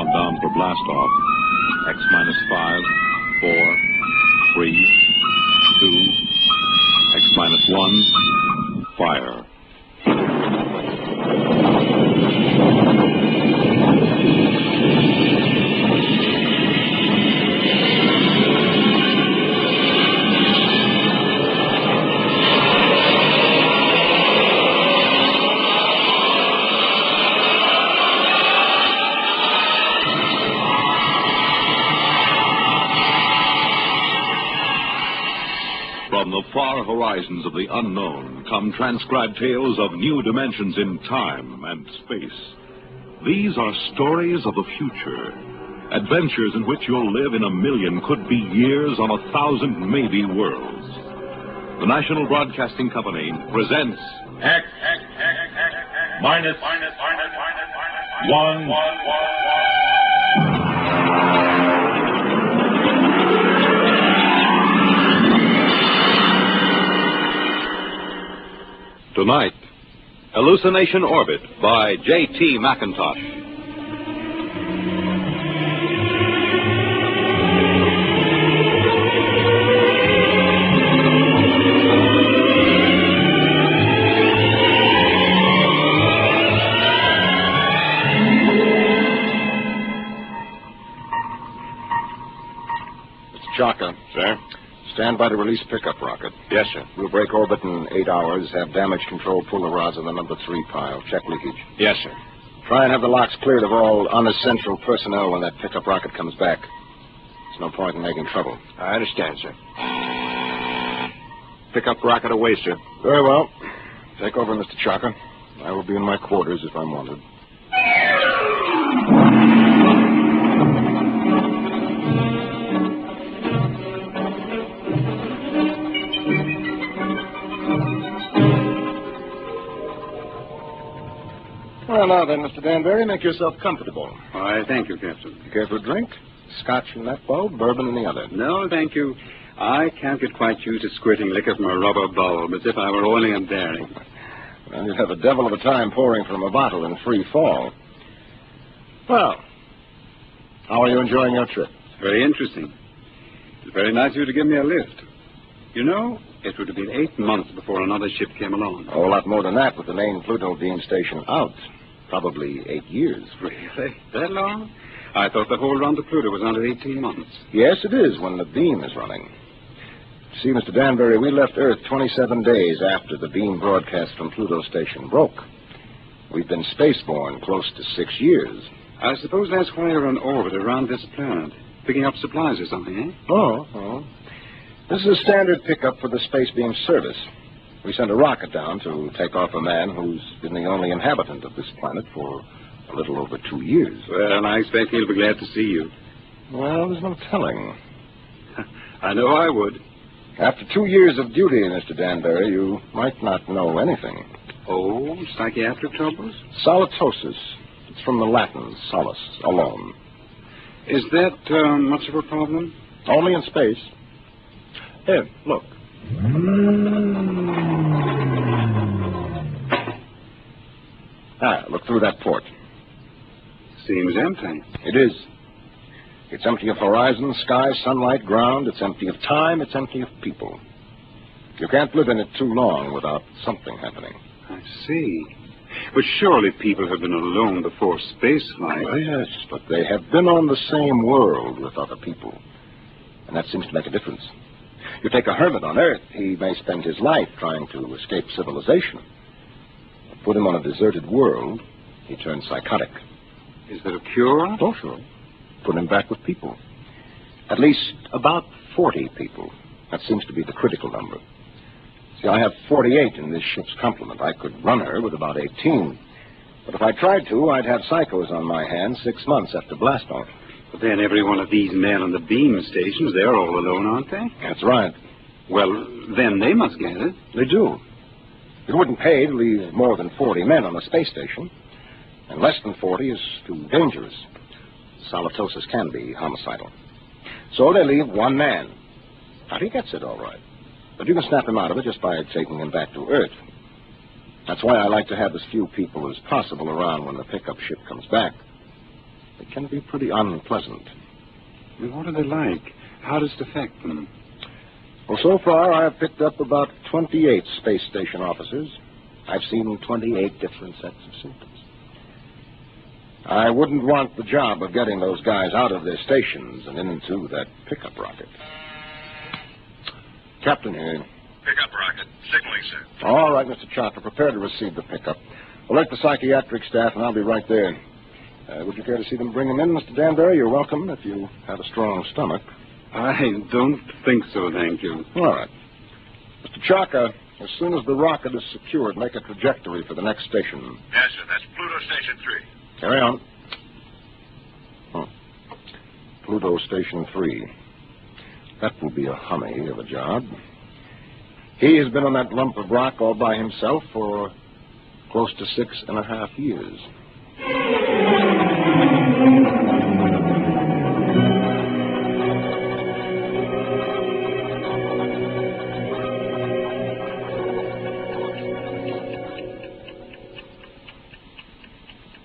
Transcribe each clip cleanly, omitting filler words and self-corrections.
countdown for blastoff. X minus 5, 4, 3, 2, X minus 1, fire. From the far horizons of the unknown come transcribed tales of new dimensions in time and space. These are stories of the future, adventures in which you'll live in a million, could be years, on 1,000 maybe worlds. The National Broadcasting Company presents X minus 1. Tonight, Hallucination Orbit by J.T. McIntosh. Mr. Chalker. Sir? Stand by to release pickup rocket. Yes, sir. We'll break orbit in 8 hours, have damage control pull the rods on the number 3 pile. Check leakage. Yes, sir. Try and have the locks cleared of all unessential personnel when that pickup rocket comes back. There's no point in making trouble. I understand, sir. Pickup rocket away, sir. Very well. Take over, Mr. Chalker. I will be in my quarters if I'm wanted. Well, now then, Mr. Danbury, make yourself comfortable. Why, thank you, Captain. You care for a drink? Scotch in that bulb, bourbon in the other. No, thank you. I can't get quite used to squirting liquor from a rubber bulb as if I were oiling a dairy. Well, you'd have a devil of a time pouring from a bottle in free fall. Well, how are you enjoying your trip? Very interesting. It's very nice of you to give me a lift. You know, it would have been 8 months before another ship came along. A whole lot more than that with the main Pluto beam station out. Probably 8 years. Really? That long? I thought the whole run to Pluto was under 18 months. Yes, it is when the beam is running. See, Mr. Danbury, we left Earth 27 days after the beam broadcast from Pluto station broke. We've been spaceborne close to 6 years. I suppose that's why you're on orbit around this planet, picking up supplies or something, eh? Oh. This is a standard pickup for the space beam service. We sent a rocket down to take off a man who's been the only inhabitant of this planet for a little over 2 years. Well, I expect he'll be glad to see you. Well, there's no telling. I know I would. After 2 years of duty, Mr. Danbury, you might not know anything. Oh, psychiatric troubles? Solosis. It's from the Latin, solus, alone. Is that much of a problem? Only in space. Here, look. Look through that port. Seems empty. It is. It's empty of horizon, sky, sunlight, ground. It's empty of time. It's empty of people. You can't live in it too long without something happening. I see. But surely people have been alone before spaceflight. Well, yes, but they have been on the same world with other people. And that seems to make a difference. You take a hermit on Earth, he may spend his life trying to escape civilization. Put him on a deserted world, he turns psychotic. Is there a cure? Oh, sure. Put him back with people. At least about 40 people. That seems to be the critical number. See, I have 48 in this ship's complement. I could run her with about 18. But if I tried to, I'd have psychos on my hands 6 months after blastoff. But then every one of these men on the beam stations, they're all alone, aren't they? That's right. Well, then they must get it. They do. It wouldn't pay to leave more than 40 men on a space station. And less than 40 is too dangerous. Solosis can be homicidal. So they leave one man. Now, he gets it all right. But you can snap him out of it just by taking him back to Earth. That's why I like to have as few people as possible around when the pickup ship comes back. They can be pretty unpleasant. Well, what are they like? How does it affect them? Well, so far I have picked up about 28 space station officers. I've seen 28 different sets of symptoms. I wouldn't want the job of getting those guys out of their stations and into that pickup rocket. Captain here. Pickup rocket. Signaling, sir. All right, Mr. Chopper, prepare to receive the pickup. Alert the psychiatric staff, and I'll be right there. Would you care to see them bring him in, Mr. Danbury? You're welcome if you have a strong stomach. I don't think so, thank you. All right. Mr. Chaka, as soon as the rocket is secured, make a trajectory for the next station. Yes, sir. That's Pluto Station 3. Carry on. Pluto Station 3. That will be a hummy of a job. He has been on that lump of rock all by himself for close to 6.5 years.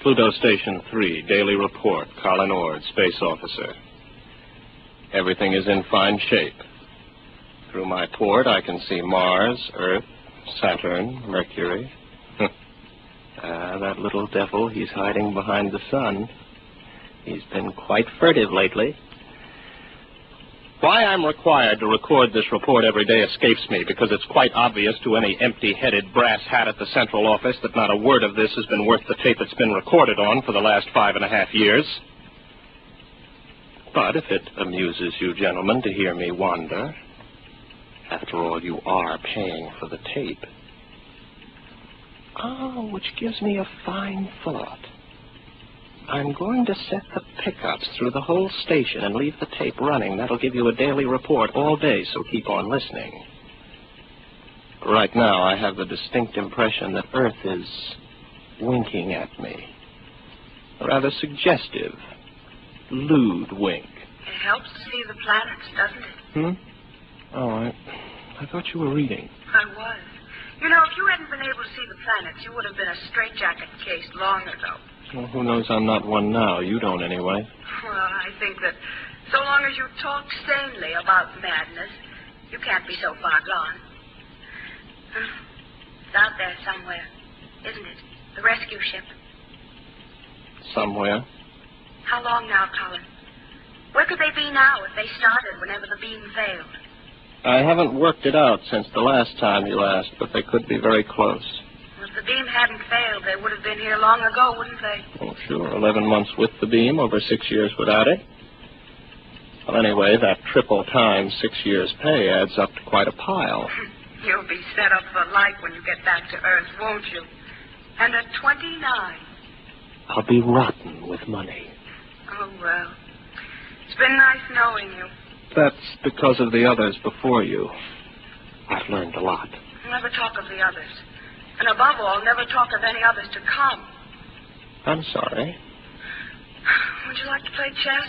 Pluto Station 3, daily report. Colin Ord, space officer. Everything is in fine shape. Through my port, I can see Mars, Earth, Saturn, Mercury. That little devil, he's hiding behind the sun. He's been quite furtive lately. Why I'm required to record this report every day escapes me, because it's quite obvious to any empty-headed brass hat at the central office that not a word of this has been worth the tape it's been recorded on for the last 5.5 years. But if it amuses you gentlemen to hear me wander, after all, you are paying for the tape. Oh, which gives me a fine thought. I'm going to set the pickups through the whole station and leave the tape running. That'll give you a daily report all day, so keep on listening. Right now, I have the distinct impression that Earth is winking at me. A rather suggestive, lewd wink. It helps to see the planets, doesn't it? Oh, I thought you were reading. I was. You know, if you hadn't been able to see the planets, you would have been a straitjacket case long ago. Well, who knows I'm not one now? You don't, anyway. Well, I think that so long as you talk sanely about madness, you can't be so far gone. It's out there somewhere, isn't it? The rescue ship. Somewhere. How long now, Colin? Where could they be now if they started whenever the beam failed? I haven't worked it out since the last time you asked, but they could be very close. Well, if the beam hadn't failed, they would have been here long ago, wouldn't they? Oh, sure. 11 months with the beam, over 6 years without it. Well, anyway, that triple times 6 years' pay adds up to quite a pile. You'll be set up for life when you get back to Earth, won't you? And at 29. I'll be rotten with money. Oh, well. It's been nice knowing you. That's because of the others before you. I've learned a lot. Never talk of the others. And above all, never talk of any others to come. I'm sorry. Would you like to play chess?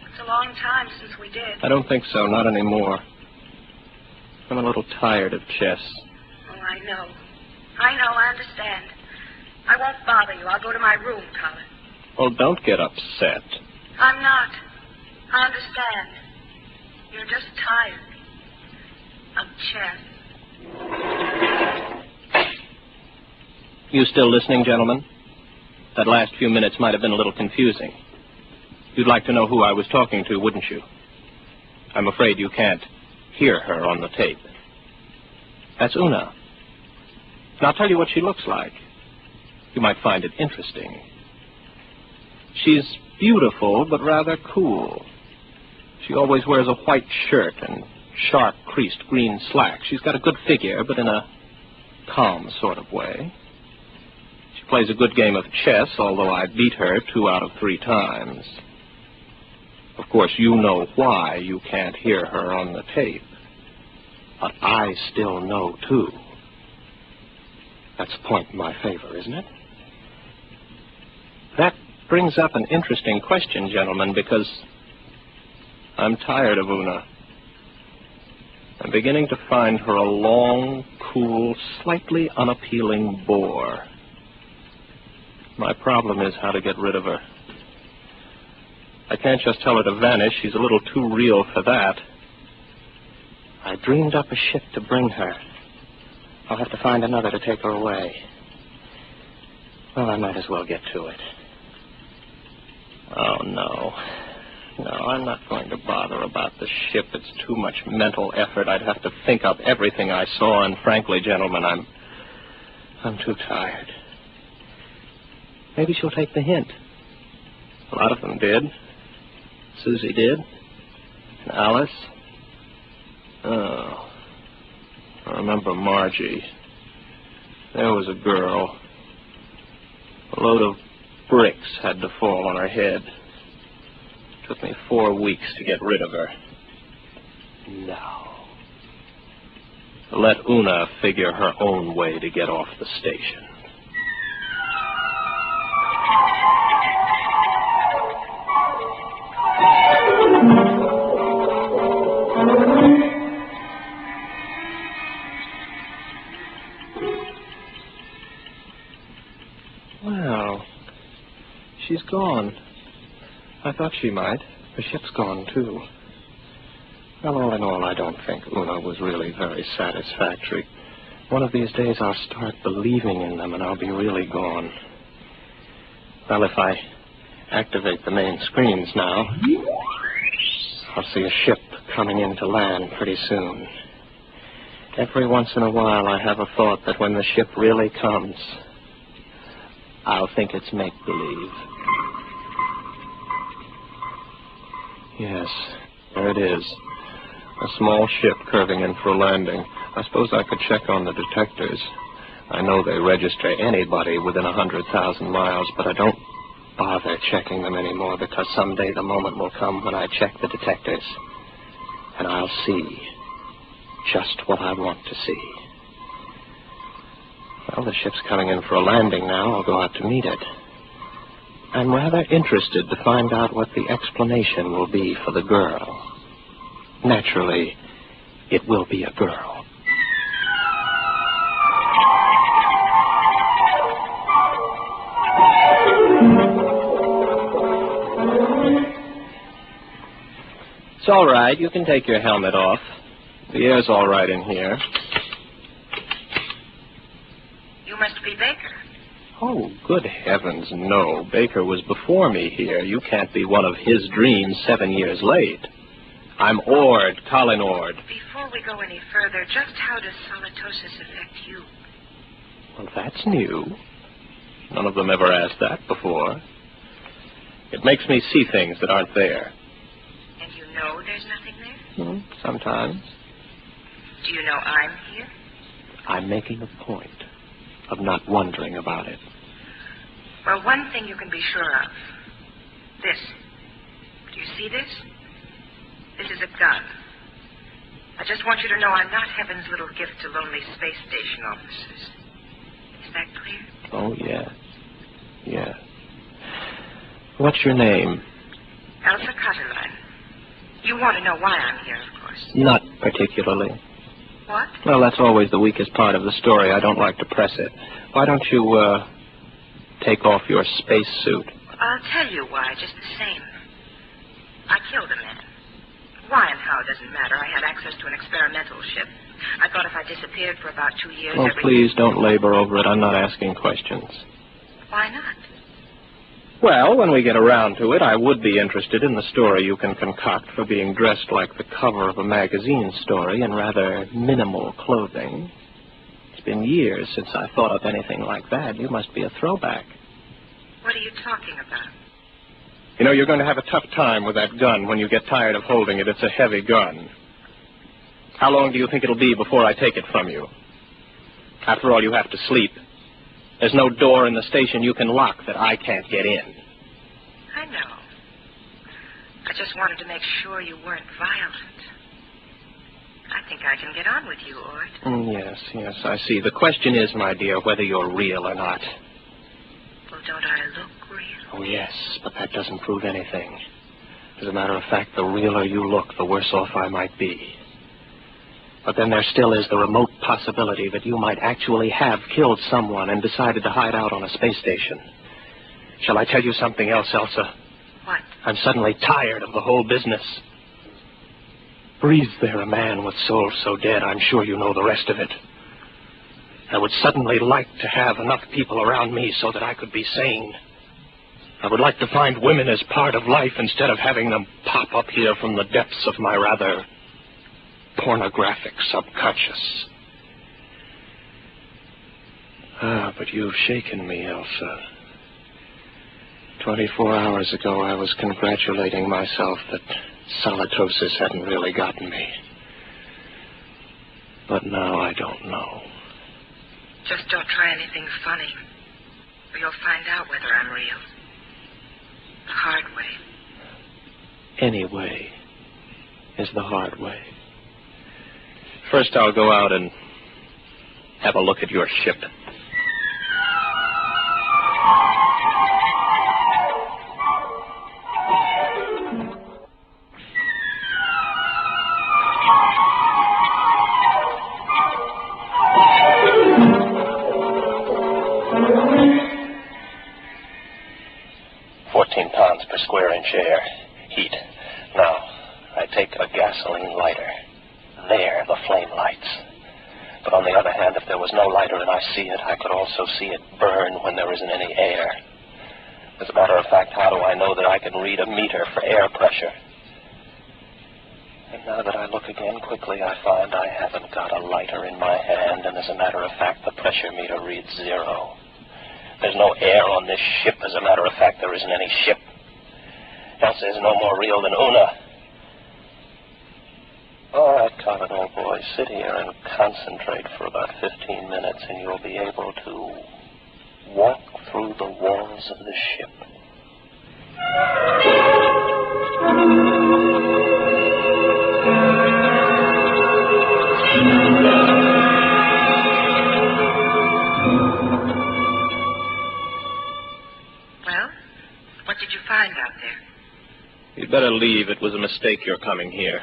It's a long time since we did. I don't think so, not anymore. I'm a little tired of chess. Oh, I know. I understand. I won't bother you. I'll go to my room, Colin. Well, don't get upset. I'm not. I understand. You're just tired of chess. You still listening, gentlemen? That last few minutes might have been a little confusing. You'd like to know who I was talking to, wouldn't you? I'm afraid you can't hear her on the tape. That's Una. And I'll tell you what she looks like. You might find it interesting. She's beautiful, but rather cool. She always wears a white shirt and sharp, creased green slacks. She's got a good figure, but in a calm sort of way. She plays a good game of chess, although I beat her 2 out of 3 times. Of course, you know why you can't hear her on the tape. But I still know, too. That's a point in my favor, isn't it? That brings up an interesting question, gentlemen, because I'm tired of Una. I'm beginning to find her a long, cool, slightly unappealing bore. My problem is how to get rid of her. I can't just tell her to vanish. She's a little too real for that. I dreamed up a ship to bring her. I'll have to find another to take her away. Well, I might as well get to it. Oh, no. No, I'm not going to bother about the ship. It's too much mental effort. I'd have to think up everything I saw, and frankly, gentlemen, I'm too tired. Maybe she'll take the hint. A lot of them did. Susie did. And Alice. Oh. I remember Margie. There was a girl. A load of bricks had to fall on her head. Took me 4 weeks to get rid of her. No. Let Una figure her own way to get off the station. Well, she's gone. I thought she might. The ship's gone, too. Well, all in all, I don't think Una was really very satisfactory. One of these days I'll start believing in them and I'll be really gone. Well, if I activate the main screens now, I'll see a ship coming into land pretty soon. Every once in a while I have a thought that when the ship really comes, I'll think it's make-believe. Yes, there it is. A small ship curving in for a landing. I suppose I could check on the detectors. I know they register anybody within 100,000 miles, but I don't bother checking them anymore because someday the moment will come when I check the detectors. And I'll see just what I want to see. Well, the ship's coming in for a landing now. I'll go out to meet it. I'm rather interested to find out what the explanation will be for the girl. Naturally, it will be a girl. It's all right. You can take your helmet off. The air's all right in here. You must be Baker. Oh, good heavens, no. Baker was before me here. You can't be one of his dreams 7 years late. I'm Ord, Colin Ord. Before we go any further, just how does Solosis affect you? Well, that's new. None of them ever asked that before. It makes me see things that aren't there. And you know there's nothing there? Sometimes. Do you know I'm here? I'm making a point of not wondering about it. Well, one thing you can be sure of. This. Do you see this? This is a gun. I just want you to know I'm not heaven's little gift to lonely space station officers. Is that clear? Oh, yes. Yes. What's your name? Elsa Cutterline. You want to know why I'm here, of course. Not particularly. What? Well, that's always the weakest part of the story. I don't like to press it. Why don't you, take off your space suit? I'll tell you why, just the same. I killed a man. Why and how doesn't matter. I had access to an experimental ship. I thought if I disappeared for about 2 years... Oh, please don't labor over it. I'm not asking questions. Why not? Well, when we get around to it, I would be interested in the story you can concoct for being dressed like the cover of a magazine story in rather minimal clothing. It's been years since I thought of anything like that. You must be a throwback. What are you talking about? You know, you're going to have a tough time with that gun when you get tired of holding it. It's a heavy gun. How long do you think it'll be before I take it from you? After all, you have to sleep. There's no door in the station you can lock that I can't get in. I know. I just wanted to make sure you weren't violent. I think I can get on with you, Ord. Yes, I see. The question is, my dear, whether you're real or not. Well, don't I look real? Oh, yes, but that doesn't prove anything. As a matter of fact, the realer you look, the worse off I might be. But then there still is the remote possibility that you might actually have killed someone and decided to hide out on a space station. Shall I tell you something else, Elsa? What? I'm suddenly tired of the whole business. Breathes there a man with soul so dead, I'm sure you know the rest of it. I would suddenly like to have enough people around me so that I could be sane. I would like to find women as part of life instead of having them pop up here from the depths of my rather pornographic subconscious. But you've shaken me, Elsa. 24 hours ago, I was congratulating myself that Solosis hadn't really gotten me. But now I don't know. Just don't try anything funny, or you'll find out whether I'm real. The hard way. Any way is the hard way. First, I'll go out and have a look at your ship. Air, heat. Now, I take a gasoline lighter. There, the flame lights. But on the other hand, if there was no lighter and I see it, I could also see it burn when there isn't any air. As a matter of fact, how do I know that I can read a meter for air pressure? And now that I look again quickly, I find I haven't got a lighter in my hand, and as a matter of fact, the pressure meter reads 0. There's no air on this ship. As a matter of fact, there isn't any ship. Elsa is no more real than Una. All right, Colin, old boy, sit here and concentrate for about 15 minutes, and you'll be able to walk through the walls of the ship. Well, what did you find out there? You'd better leave. It was a mistake your coming here.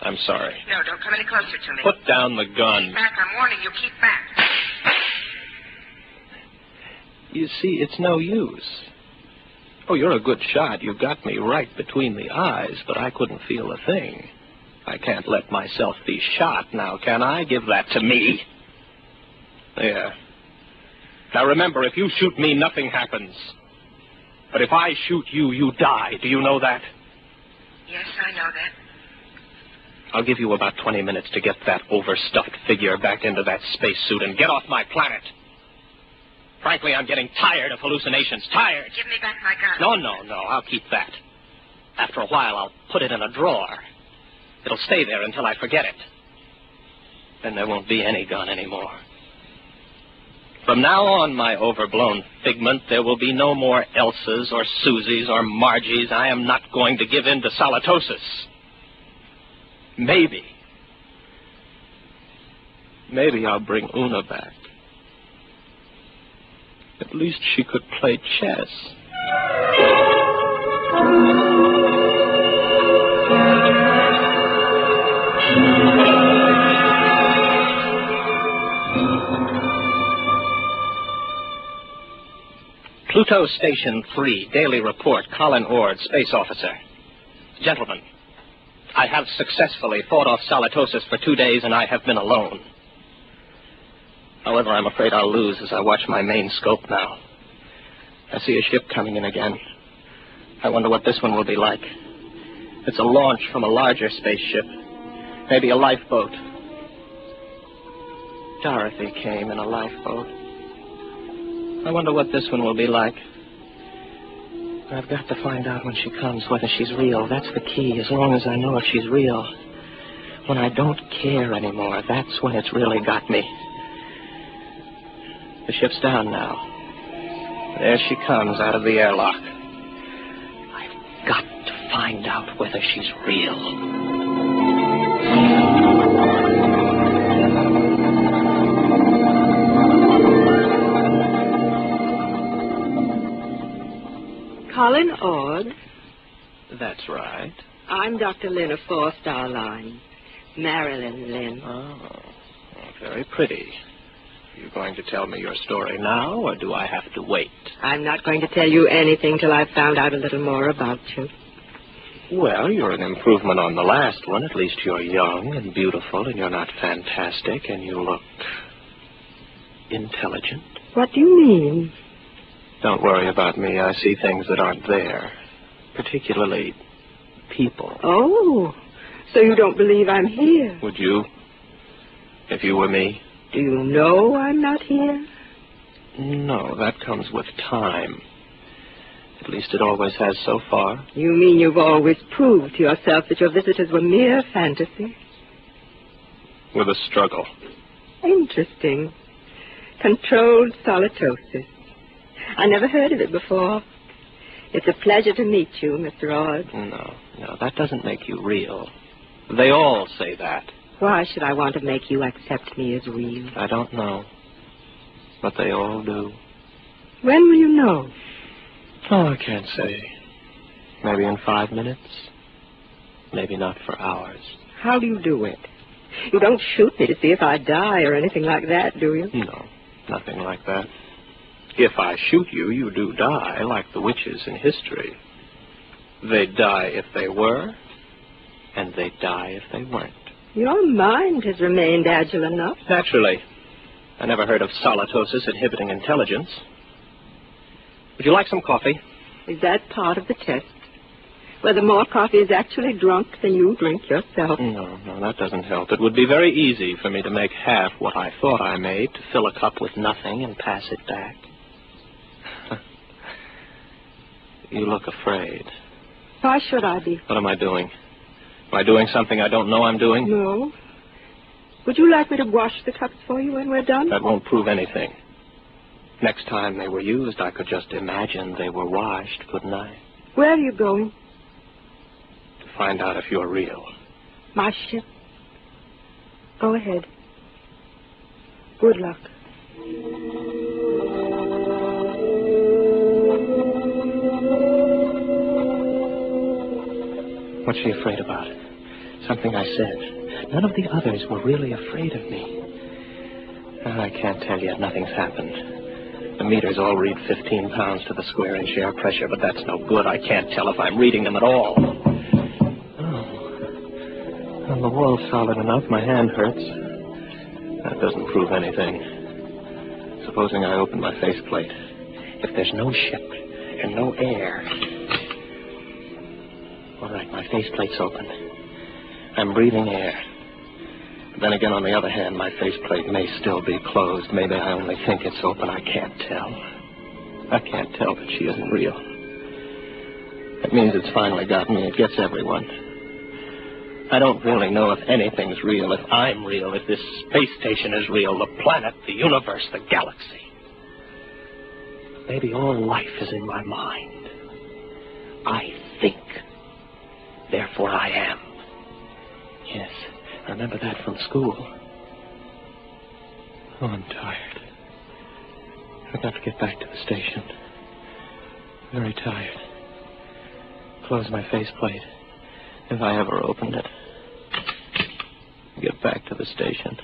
I'm sorry. No, don't come any closer to me. Put down the gun. Keep back. I'm warning you. Keep back. You see, it's no use. Oh, you're a good shot. You got me right between the eyes, but I couldn't feel a thing. I can't let myself be shot now, can I? Give that to me. There. Now remember, if you shoot me, nothing happens. But if I shoot you, you die. Do you know that? Yes, I know that. I'll give you about 20 minutes to get that overstuffed figure back into that spacesuit and get off my planet. Frankly, I'm getting tired of hallucinations. Tired. Give me back my gun. No. I'll keep that. After a while, I'll put it in a drawer. It'll stay there until I forget it. Then there won't be any gun anymore. From now on, my overblown figment, there will be no more Elsas or Susies or Margies. I am not going to give in to Solosis. Maybe I'll bring Una back. At least she could play chess. Pluto Station 3, Daily Report, Colin Ord, Space Officer. Gentlemen, I have successfully fought off Solosis for 2 days, and I have been alone. However, I'm afraid I'll lose as I watch my main scope now. I see a ship coming in again. I wonder what this one will be like. It's a launch from a larger spaceship. Maybe a lifeboat. Dorothy came in a lifeboat. I wonder what this one will be like. I've got to find out when she comes whether she's real. That's the key, as long as I know if she's real. When I don't care anymore, that's when it's really got me. The ship's down now. There she comes out of the airlock. I've got to find out whether she's real. Colin Ord. That's right. I'm Dr. Lynn of Four Star Line. Marilyn Lynn. Oh, very pretty. You going to tell me your story now, or do I have to wait? I'm not going to tell you anything till I've found out a little more about you. Well, you're an improvement on the last one. At least you're young and beautiful, and you're not fantastic, and you look intelligent. What do you mean? Don't worry about me. I see things that aren't there, particularly people. Oh, so you don't believe I'm here? Would you, if you were me? Do you know I'm not here? No, that comes with time. At least it always has so far. You mean you've always proved to yourself that your visitors were mere fantasy? With a struggle. Interesting. Controlled solosis. I never heard of it before. It's a pleasure to meet you, Mr. Odd. No, that doesn't make you real. They all say that. Why should I want to make you accept me as real? I don't know. But they all do. When will you know? Oh, I can't say. Maybe in 5 minutes. Maybe not for hours. How do you do it? You don't shoot me to see if I die or anything like that, do you? No, nothing like that. If I shoot you, you do die, like the witches in history. They'd die if they were, and they'd die if they weren't. Your mind has remained agile enough. Naturally. I never heard of solosis inhibiting intelligence. Would you like some coffee? Is that part of the test? Whether more coffee is actually drunk than you drink yourself? No, that doesn't help. It would be very easy for me to make half what I thought I made, to fill a cup with nothing and pass it back. You look afraid. Why should I be? What am I doing? Am I doing something I don't know I'm doing? No. Would you like me to wash the cups for you when we're done? That won't prove anything. Next time they were used, I could just imagine they were washed, couldn't I? Where are you going? To find out if you're real. My ship. Go ahead. Good luck. What's she afraid about? Something I said. None of the others were really afraid of me. I can't tell yet. Nothing's happened. The meters all read 15 pounds to the square inch air pressure, but that's no good. I can't tell if I'm reading them at all. Oh. Well, the wall's solid enough. My hand hurts. That doesn't prove anything. Supposing I open my faceplate. If there's no ship and no air... All right, my faceplate's open. I'm breathing air. But then again, on the other hand, my faceplate may still be closed. Maybe I only think it's open. I can't tell. I can't tell that she isn't real. That means it's finally got me. It gets everyone. I don't really know if anything's real, if I'm real, if this space station is real, the planet, the universe, the galaxy. Maybe all life is in my mind. I think. Therefore I am. Yes, I remember that from school. Oh, I'm tired. I've got to get back to the station. Very tired. Close my faceplate, if I ever opened it. Get back to the station.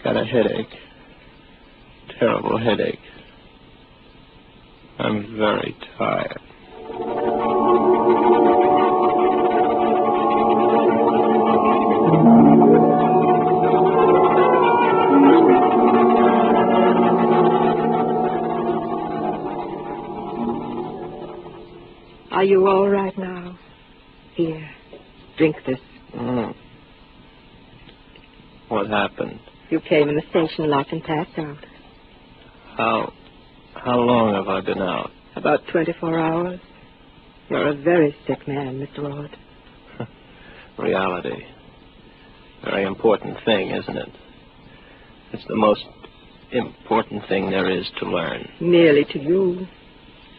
Got a headache. Terrible headache. I'm very tired. Are you all right now? Here, drink this. What happened? You came in the station lot and passed out. How long have I been out? About 24 hours. You're a very sick man, Mr. Odd. Reality. Very important thing, isn't it? It's the most important thing there is to learn. Merely to you.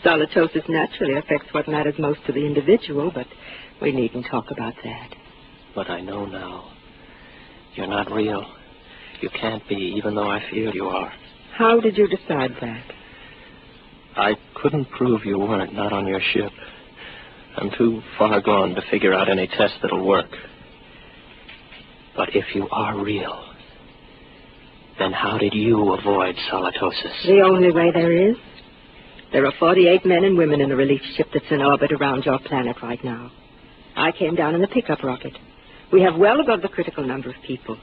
Solosis naturally affects what matters most to the individual, but we needn't talk about that. But I know now. You're not real. You can't be, even though I feel you are. How did you decide that? I couldn't prove you weren't, not on your ship. I'm too far gone to figure out any test that'll work. But if you are real, Then how did you avoid Solosis? The only way there is. There are 48 men and women in a relief ship that's in orbit around your planet right now. I came down in the pickup rocket. We have well above the critical number of people.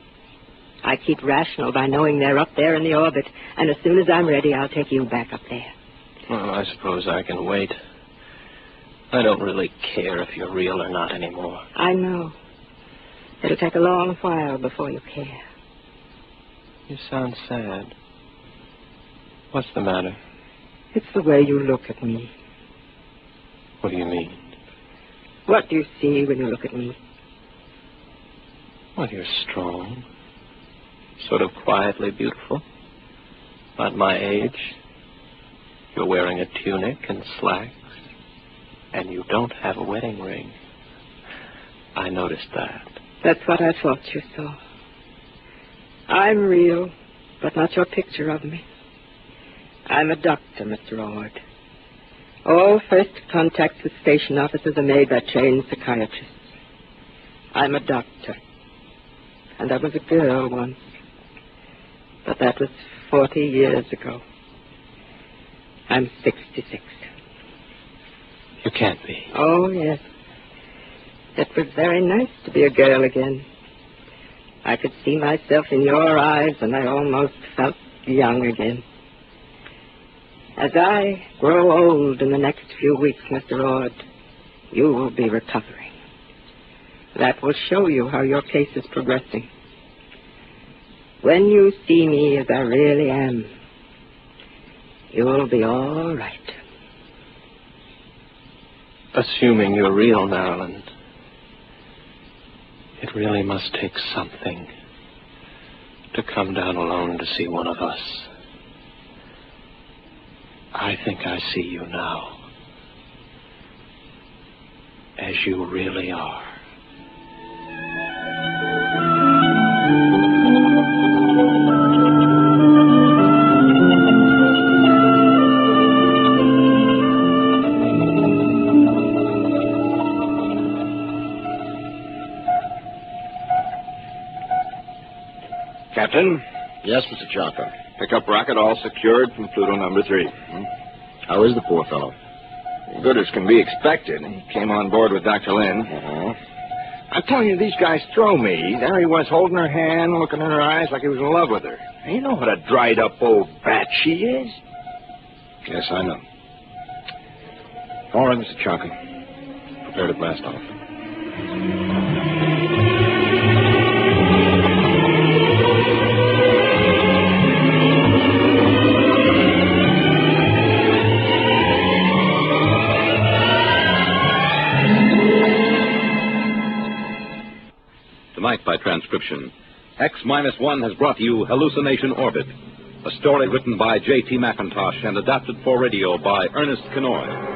I keep rational by knowing they're up there in the orbit, and as soon as I'm ready, I'll take you back up there. Well, I suppose I can wait. I don't really care if you're real or not anymore. I know. It'll take a long while before you care. You sound sad. What's the matter? It's the way you look at me. What do you mean? What do you see when you look at me? Well, you're strong. Sort of quietly beautiful. About my age. You're wearing a tunic and slacks. And you don't have a wedding ring. I noticed that. That's what I thought you saw. I'm real, but not your picture of me. I'm a doctor, Mr. Ord. All first contacts with station officers are made by trained psychiatrists. I'm a doctor. And I was a girl once. But that was 40 years ago. I'm 66. You can't be. Oh, yes. It was very nice to be a girl again. I could see myself in your eyes, and I almost felt young again. As I grow old in the next few weeks, Mr. Ord, you will be recovering. That will show you how your case is progressing. When you see me as I really am, you'll be all right. Assuming you're real, Marilyn, it really must take something to come down alone to see one of us. I think I see you now, as you really are. Captain? Yes, Mr. Chalker. Pickup rocket all secured from Pluto number 3. How is the poor fellow? Good as can be expected. He came on board with Dr. Lynn. I'm telling you, these guys throw me. There he was, holding her hand, looking in her eyes like he was in love with her. And you know what a dried-up old bat she is? Yes, I know. All right, Mr. Chalker. Prepare to blast off. Tonight by transcription, X-1 has brought you Hallucination Orbit, a story written by J.T. McIntosh and adapted for radio by Ernest Kenoy.